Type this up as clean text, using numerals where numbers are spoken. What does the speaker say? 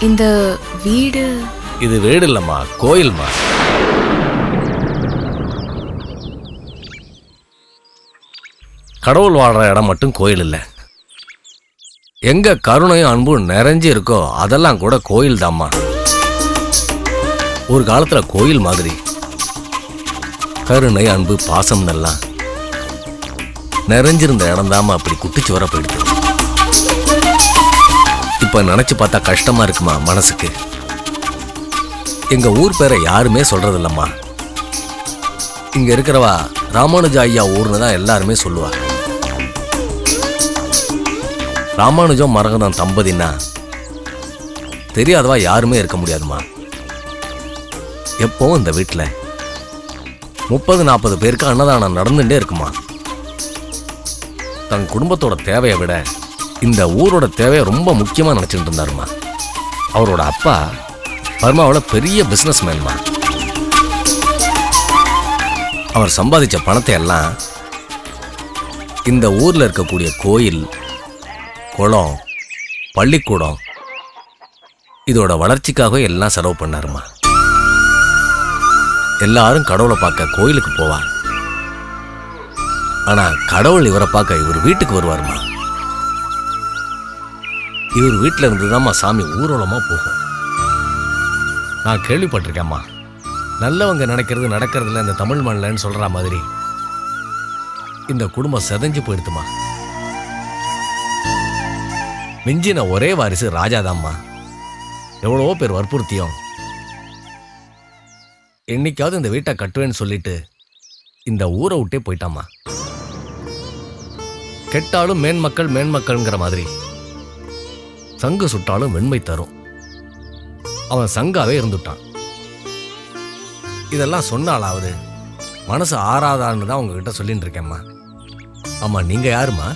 இந்த வீடு இது வீடு இல்லம்மா, கோயில்மா. கடவுள் வாழ்ற இடம் மட்டும் கோயில் இல்லை. எங்க கருணையும் அன்பும் நிறைஞ்சு இருக்கோ அதெல்லாம் கூட கோயில் தாம்மா. ஒரு காலத்துல கோயில் மாதிரி கருணை அன்பு பாசம் எல்லாம் நிறைஞ்சிருந்த இடம் தாம்மா அப்படி குட்டிச்சுவர போயிடுது. இப்ப நினைச்சு பார்த்தா கஷ்டமா இருக்குமா மனசுக்கு. எங்க ஊர் பேரை யாருமே சொல்றது இல்லம்மா. இங்க இருக்கிறவா ராமானுஜ ஐயா ஊர்னு தான் எல்லாருமே சொல்லுவா. ராமானுஜம் மரகதம் தம்பதினா தெரியாதவா யாருமே இருக்க முடியாதுமா. எப்பவும் இந்த வீட்டில் 30-40 பேருக்கு அன்னதானம் நடந்துட்டே இருக்குமா. தன் குடும்பத்தோட தேவையை விட இந்த ஊரோட தேவையை ரொம்ப முக்கியமாக நினச்சிட்டு இருந்தாருமா. அவரோட அப்பா பர்மாவில் பெரிய பிஸ்னஸ் மேன்மா. அவர் சம்பாதிச்ச பணத்தை எல்லாம் இந்த ஊரில் இருக்கக்கூடிய கோயில், குளம், பள்ளிக்கூடம் இதோட வளர்ச்சிக்காக எல்லாம் செலவு பண்ணாருமா. எல்லாரும் கடவுளை பார்க்க கோயிலுக்கு போவார். ஆனா கடவுள் இவரை பார்க்க இவர் வீட்டுக்கு வருவாருமா. இவர் வீட்டில் இருந்துதாம்மா சாமி ஊர்வலமா போகும். நான் கேள்விப்பட்டிருக்கேம்மா. நல்லவங்க நினைக்கிறது நடக்கிறதுல இந்த தமிழ் மண்ணில்னு சொல்ற மாதிரி இந்த குடும்பம் செதஞ்சு போயிடுதுமா. மிஞ்சின ஒரே வாரிசு ராஜாதாம்மா. எவ்வளவோ பேர் வற்புறுத்தியும் என்னைக்காவது இந்த வீட்டை கட்டுவேன்னு சொல்லிட்டு இந்த ஊரை விட்டே போயிட்டாமா. கெட்டாலும் மேன்மக்கள் மேன்மக்கள்ங்கிற மாதிரி சங்கு சுட்டாலும் வெண்மை தரும். அவன் சங்காவே இருந்துட்டான். இதெல்லாம் சொன்னாலாவது மனசு ஆறாதான்னு தான் உங்ககிட்ட சொல்லிட்டு இருக்கேம்மா. ஆமா, நீங்க யாருமா?